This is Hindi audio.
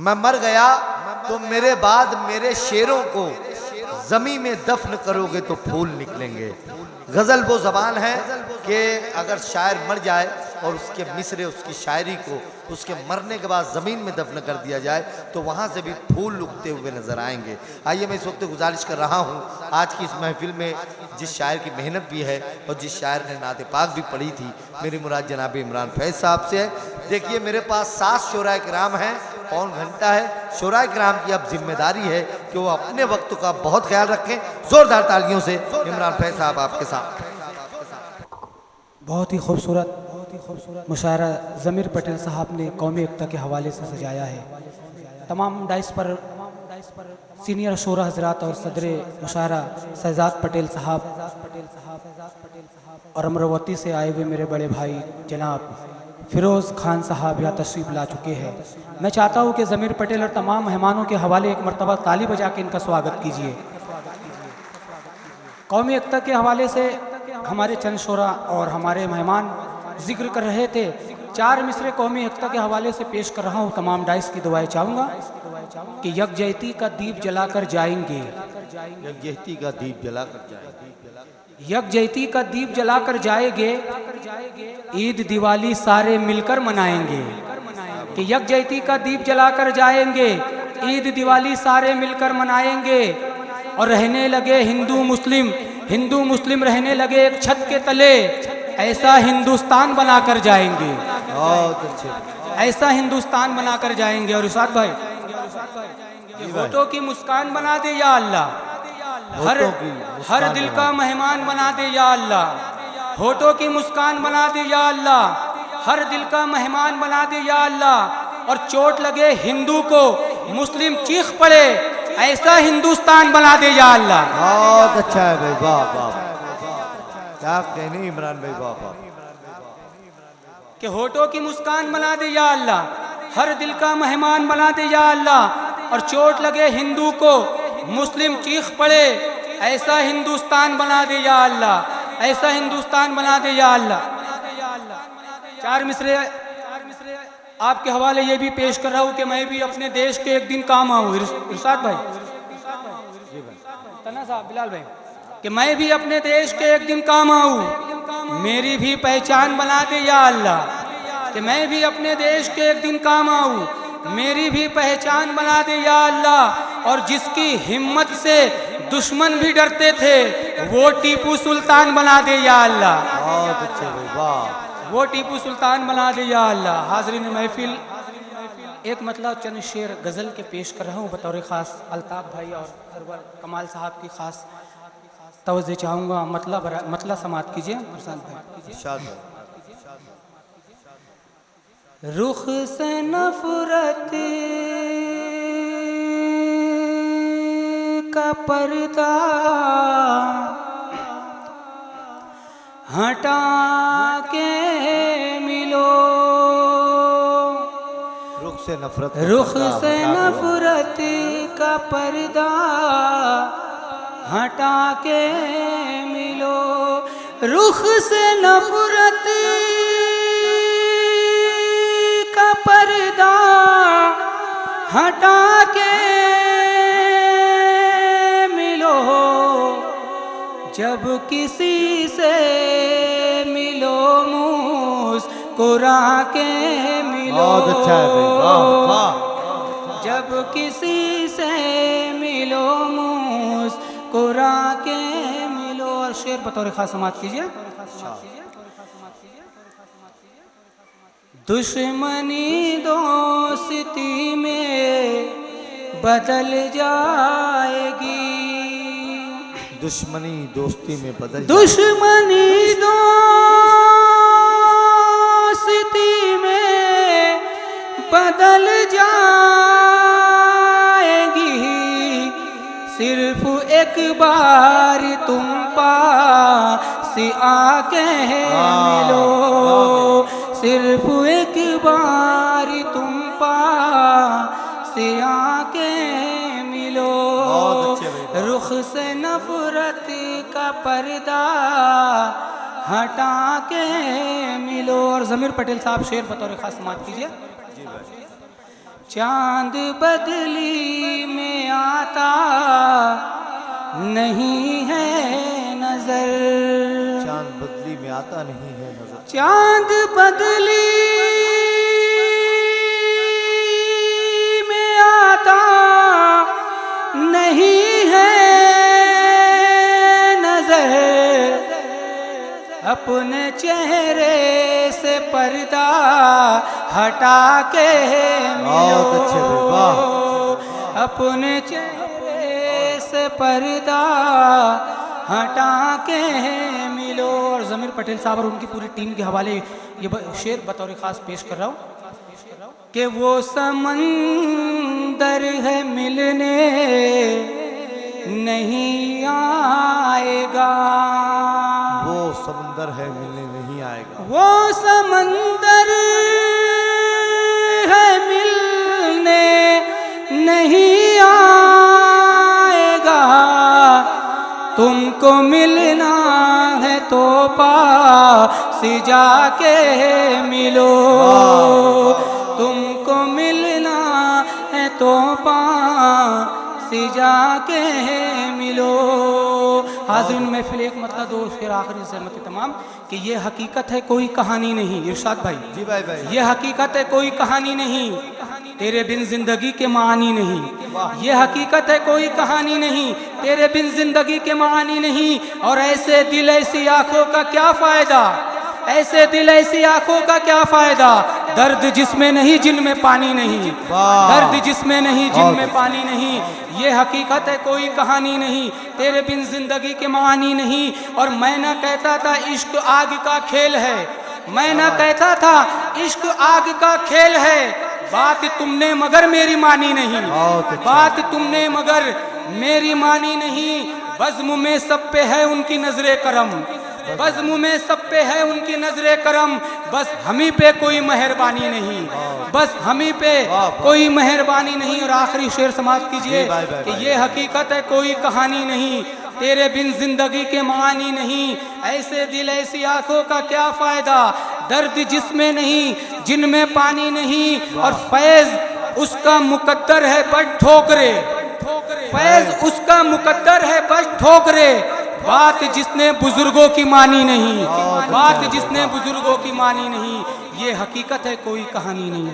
मैं मर गया तो मेरे बाद मेरे शेरों को जमीन में दफन करोगे तो फूल निकलेंगे। गज़ल वो ज़बान है कि अगर शायर मर जाए और उसके मिसरे उसकी शायरी को उसके मरने के बाद ज़मीन में दफन कर दिया जाए तो वहाँ से भी फूल उगते हुए नज़र आएंगे। आइए मैं इस वक्त गुजारिश कर रहा हूँ आज की इस महफिल में जिस शायर की मेहनत भी है और जिस शायर ने नात पाक भी पढ़ी थी, मेरी मुराद जनाब इमरान फैज़ साहब से है। देखिए मेरे पास 7 शोराए किराम हैं, पौन घंटा है। शोराए किराम की अब जिम्मेदारी है कि वो अपने वक्त का बहुत ख्याल रखें। जोरदार तालियों से इमरान फैज़ साहब आपके साथ। बहुत ही खूबसूरत मुशायरा ज़मीर पटेल साहब ने कौमी एकता के हवाले से सजाया है। तमाम डाइस पर सीनियर शोरा हजरात और सदर मुशायरा शहजाद पटेल साहब और अमरावती से आए हुए मेरे बड़े भाई जनाब फिरोज़ खान साहब यहाँ तशरीफ़ ला चुके हैं। मैं चाहता हूँ कि ज़मीर पटेल और तमाम मेहमानों के हवाले एक मरतबा ताली बजा के इनका स्वागत कीजिए। कौमी एकता के हवाले से हमारे चंद शोरा और हमारे मेहमान जिक्र कर रहे थे। 4 मिसरे कौमी एकता के हवाले से पेश कर रहा हूँ। तमाम डाइस की दुआएं चाहूँगा कि यकजहती का दीप जलाकर जाएंगे, यकजहती का दीप जलाकर जाएंगे, यकजहती का दीप जलाकर जाएंगे, ईद दिवाली सारे मिलकर मनाएंगे। कि यकजहती का दीप जलाकर जाएंगे, ईद दिवाली सारे मिलकर मनाएंगे और रहने लगे हिंदू मुस्लिम रहने लगे एक छत के तले, ऐसा हिंदुस्तान बनाकर जाएंगे, ऐसा हिंदुस्तान बनाकर जाएंगे। और इरशाद भाई होठों की मुस्कान बना दे या अल्लाह, हर दिल का मेहमान बना दे या अल्लाह, होठों की मुस्कान बना दे या अल्लाह, हर दिल का मेहमान बना दे या अल्लाह। और चोट लगे हिंदू को मुस्लिम चीख पड़े, ऐसा हिंदुस्तान बना दे या अल्लाह। बहुत अच्छा है भाई, वाह वाह, क्या कहने इमरान भाई, वाह वाह। कि होठों की मुस्कान बना दे या अल्लाह, हर दिल का मेहमान बना दे या अल्लाह। और चोट लगे हिंदू को मुस्लिम चीख पड़े, ऐसा हिंदुस्तान बना दे या अल्लाह, ऐसा हिंदुस्तान बना दे या अल्लाह। 4 मिसरे आपके हवाले ये भी पेश कर रहा हूँ कि मैं भी अपने देश के एक दिन काम आऊँ। इरशाद भाई, तना साहब, बिलाल भाई, कि मैं भी अपने देश के एक दिन काम आऊँ, मेरी भी पहचान बना दे या अल्लाह। कि मैं भी अपने देश के एक दिन काम आऊँ, मेरी भी पहचान बना दे या अल्लाह। और जिसकी हिम्मत से दुश्मन भी डरते थे, वो टीपू सुल्तान बना दे या अल्लाह। बहुत अच्छे भाई, वाह, वो टीपू सुल्तान बना दे या अल्लाह। हाज़रीन महफिल, एक मतलब चंद शेर गज़ल के पेश कर रहा हूँ बतौर ख़ास अल्ताफ़ भाई और सरवर कमाल साहब की ख़ास तवज्जो चाहूँगा। मतलब समात कीजिए भाई। रुख से नफरत का पर्दा हटा के मिलो, रुख से नफरत का पर्दा हटा के मिलो, रुख से नफरत का पर्दा हटा के मिलो। जब किसी से मिलो मुस्कुरा के मिलो, अच्छा है भाई, वाह वाह। जब किसी से मिलो मुस्कुरा के मिलो। और शेर बतौर खास समात कीजिए। दुश्मनी दोस्ती में बदल जाएगी, दुश्मनी दोस्ती में बदल, दुश्मनी दोस्ती में बदल जाएगी। सिर्फ एक बार तुम पास आके मिलो, सिर्फ एक बार तुम पास आके मिलो। रुख से नफरत का पर्दा हटा के मिलो। और ज़मीर पटेल साहब शेर बतौर खास समात कीजिए। चांद बदली में आता नहीं है नजर, चांद बदली में आता नहीं है नजर, चांद बदली में आता नहीं है नजर, अपने चेहरे से पर्दा हटा के बहुत अच्छे मिलो, भाई, वाह। अपने चेहरे से पर्दा हटा के मिलो। और ज़मीर पटेल साहब और उनकी पूरी टीम के हवाले ये शेर बतौर खास पेश कर रहा हूँ कि वो समंदर है मिलने नहीं आएगा, वो समंदर है मिलने नहीं आएगा, वो समंदर है मिलने नहीं आएगा, तुमको मिलना है तो पास जाके मिलो, तुमको मिलना है तो पास जाके मिलो। हाज़िरीन महफिल एक मतलब दो शेर आखिरी सहमत तमाम कि ये हकीकत है कोई कहानी नहीं। इरशाद भाई जी भाई भाई, ये हकीकत है कोई कहानी नहीं, तेरे बिन जिंदगी के मानी नहीं, ये हकीकत है कोई कहानी नहीं, तेरे बिन जिंदगी के मानी नहीं। और ऐसे दिल ऐसी आंखों का क्या फायदा, ऐसे दिल ऐसी आंखों का क्या फायदा, दर्द जिसमें नहीं जिनमें पानी नहीं, दर्द जिसमें नहीं जिनमें पानी नहीं। ये हकीकत है कोई कहानी नहीं, तेरे बिन जिंदगी के मानी नहीं। और मैं ना कहता था इश्क आग का खेल है, मैं ना कहता था इश्क आग का खेल है, बात तुमने मगर मेरी मानी नहीं, बात तुमने मगर मेरी मानी नहीं। बज़्म में सब पे है उनकी नजरे करम, बज़्म में सब पे है उनकी नजरे करम, बस हमी पे कोई मेहरबानी नहीं, बस हमी पे कोई मेहरबानी नहीं। और आखिरी शेर समाप्त कीजिए कि ये हकीकत है कोई कहानी नहीं, तेरे बिन जिंदगी के मानी नहीं। ऐसे दिल ऐसी आंखों का क्या फायदा, दर्द जिसमें नहीं जिनमें पानी नहीं। और फैज उसका मुकद्दर है बस ठोकरे, फैज उसका मुकद्दर है बस ठोकरे, बात जिसने बुजुर्गों की मानी नहीं, बात जिसने बुजुर्गों की मानी नहीं। ये हकीकत है कोई कहानी नहीं।